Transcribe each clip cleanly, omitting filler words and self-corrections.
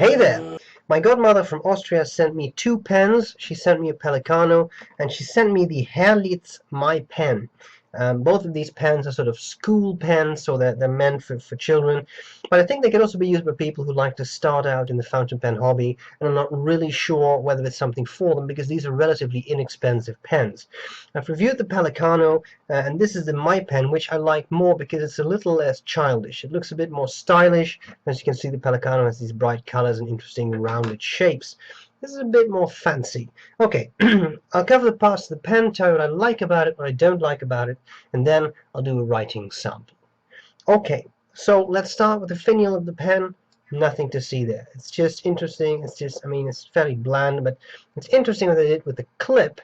Hey there! My godmother from Austria sent me 2 pens. She sent me a Pelicano, and she sent me the Herlitz My Pen. Both of these pens are sort of school pens, so they're meant for children. But I think they can also be used by people who like to start out in the fountain pen hobby and are not really sure whether it's something for them, because these are relatively inexpensive pens. I've reviewed the Pelicano, and this is the My Pen, which I like more because it's a little less childish. It looks a bit more stylish. As you can see, the Pelicano has these bright colors and interesting rounded shapes. This is a bit more fancy. Okay, I'll cover the parts of the pen, tell you what I like about it, what I don't like about it, and then I'll do a writing sample. Okay, so let's start with the finial of the pen. Nothing to see there. It's just interesting. It's just, I mean, it's fairly bland, but it's interesting what they did with the clip.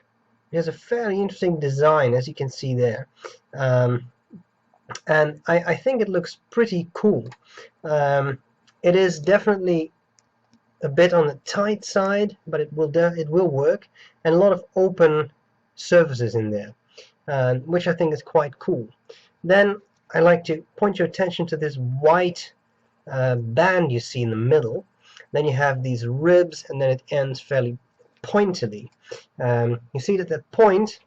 It has a fairly interesting design, as you can see there. And I think it looks pretty cool. It is definitely a bit on the tight side, but it will work, and a lot of open surfaces in there, which I think is quite cool. Then I like to point your attention to this white band you see in the middle. Then you have these ribs, and then it ends fairly pointily. You see that the point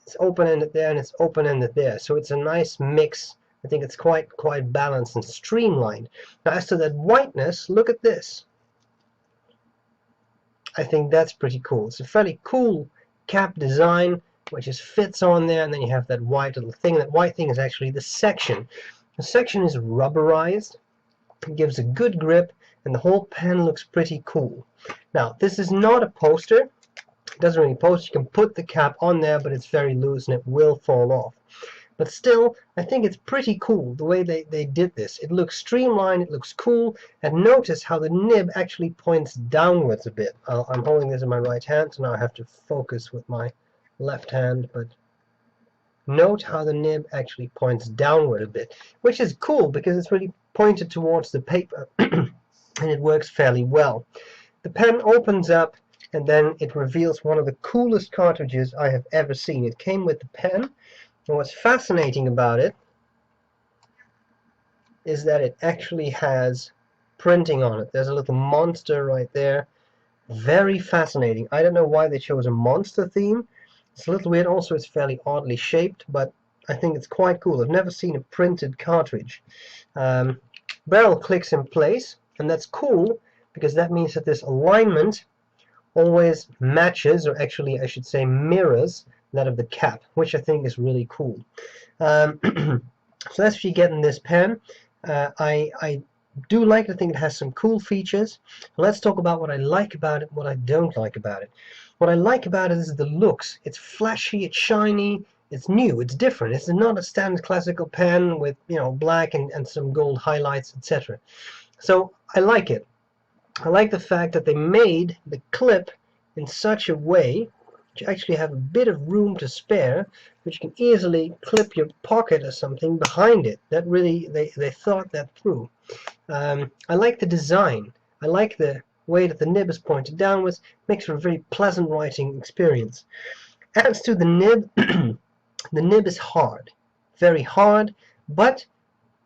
is open-ended there and it's open-ended there, so it's a nice mix. I think it's quite balanced and streamlined. Now, as to that whiteness, look at this. I think that's pretty cool. It's a fairly cool cap design, which just fits on there, and then you have that white little thing. That white thing is actually the section. The section is rubberized. It gives a good grip, and the whole pen looks pretty cool. Now, this is not a poster. It doesn't really post. You can put the cap on there, but it's very loose and it will fall off. But still, I think it's pretty cool the way they did this. It looks streamlined, it looks cool, and notice how the nib actually points downwards a bit. I'm holding this in my right hand, so now I have to focus with my left hand, but note how the nib actually points downward a bit, which is cool because it's really pointed towards the paper, and it works fairly well. The pen opens up, and then it reveals one of the coolest cartridges I have ever seen. It came with the pen. And what's fascinating about it is that it actually has printing on it. There's a little monster right there. Very fascinating. I don't know why they chose a monster theme. It's a little weird. Also, it's fairly oddly shaped, but I think it's quite cool. I've never seen a printed cartridge. Barrel clicks in place, and that's cool because that means that this alignment always matches, or actually I should say mirrors, that of the cap, which I think is really cool. So that's what you get in this pen. I do like to think it has some cool features. Let's talk about what I like about it, what I don't like about it. What I like about it is the looks. It's flashy, it's shiny, it's new, it's different. It's not a standard classical pen with, you know, black and some gold highlights, etc. So I like it. I like the fact that they made the clip in such a way that you actually have a bit of room to spare, which you can easily clip your pocket or something behind it. That really, they thought that through. I like the design. I like the way that the nib is pointed downwards. Makes for a very pleasant writing experience. As to the nib, the nib is hard. Very hard, but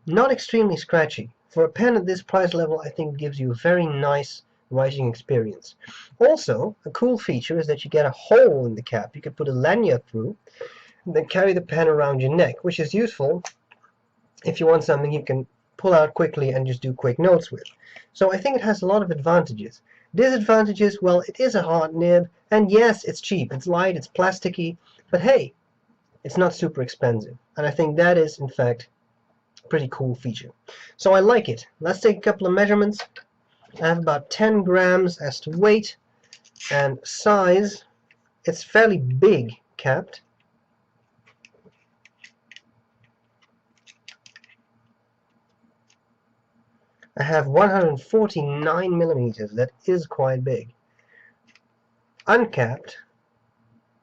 not extremely scratchy. For a pen at this price level, I think it gives you a very nice writing experience. Also, a cool feature is that you get a hole in the cap. You can put a lanyard through and then carry the pen around your neck, which is useful if you want something you can pull out quickly and just do quick notes with. So I think it has a lot of advantages. Disadvantages, well, it is a hard nib, and yes, it's cheap. It's light, it's plasticky, but hey, it's not super expensive. And I think that is, in fact, pretty cool feature. So I like it. Let's take a couple of measurements. I have about 10 grams as to weight and size. It's fairly big capped. I have 149 millimeters. That is quite big. Uncapped,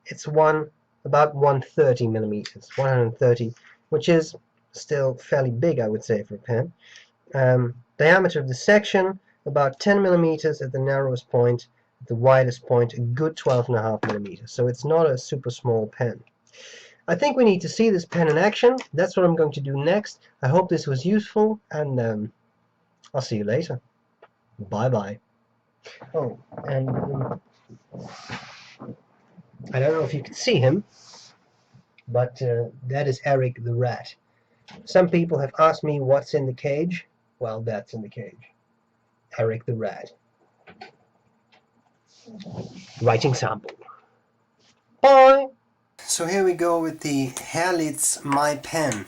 it's about 130 millimeters. 130, which is still fairly big, I would say, for a pen. Diameter of the section, about 10 millimeters at the narrowest point. At the widest point, a good 12.5 millimeters. So it's not a super small pen. I think we need to see this pen in action. That's what I'm going to do next. I hope this was useful, and I'll see you later. Bye-bye. Oh, and I don't know if you can see him, but that is Eric the rat. Some people have asked me what's in the cage. Well, that's in the cage. Eric the rat. Writing sample. Bye! So here we go with the Herlitz My Pen.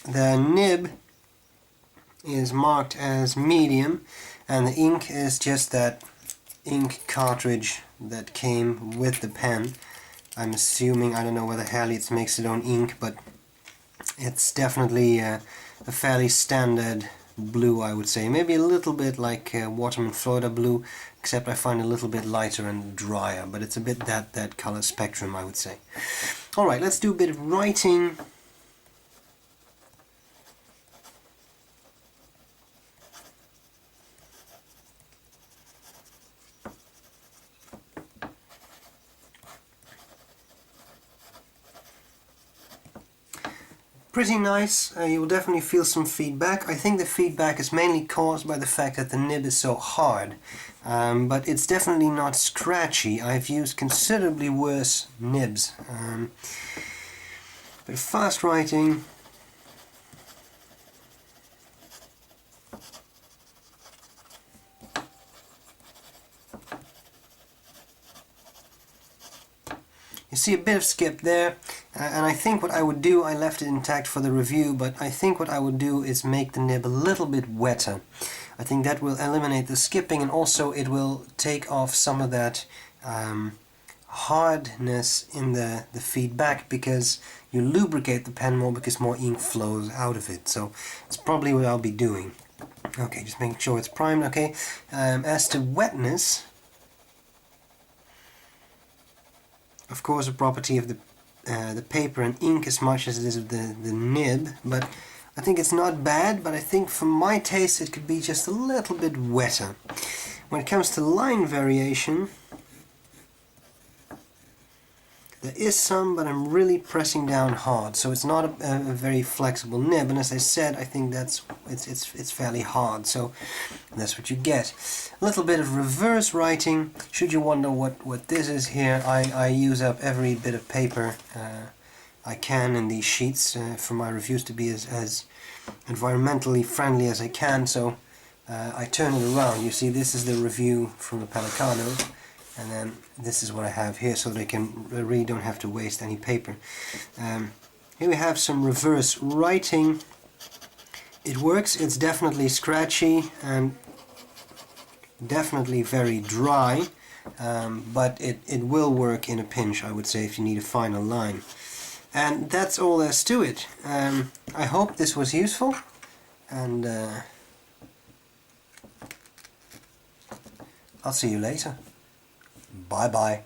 The nib is marked as medium, and the ink is just that ink cartridge that came with the pen. I'm assuming, I don't know whether Herlitz makes its own ink, but it's definitely a fairly standard blue, I would say. Maybe a little bit like Waterman Florida blue, except I find it a little bit lighter and drier, but it's a bit that color spectrum, I would say. Alright, let's do a bit of writing. Pretty nice. You will definitely feel some feedback. I think the feedback is mainly caused by the fact that the nib is so hard, but it's definitely not scratchy. I've used considerably worse nibs. But fast writing, you see a bit of skip there, and I think what I would do, I left it intact for the review, but I think what I would do is make the nib a little bit wetter. I think that will eliminate the skipping, and also it will take off some of that hardness in the feedback, because you lubricate the pen more because more ink flows out of it. So it's probably what I'll be doing. Okay, just making sure it's primed. Okay, as to wetness, of course, a property of the paper and ink as much as it is of the nib, but I think it's not bad, but I think for my taste it could be just a little bit wetter. When it comes to line variation, there is some, but I'm really pressing down hard, so it's not a very flexible nib, and as I said, I think it's fairly hard, so that's what you get. A little bit of reverse writing. Should you wonder what this is here, I use up every bit of paper I can in these sheets for my reviews to be as environmentally friendly as I can, so I turn it around. You see, this is the review from the Pelicano, and then this is what I have here, so they really don't have to waste any paper. Here we have some reverse writing. It works. It's definitely scratchy and definitely very dry, but it will work in a pinch, I would say, if you need a final line. And that's all there's to it. I hope this was useful, and I'll see you later. Bye bye.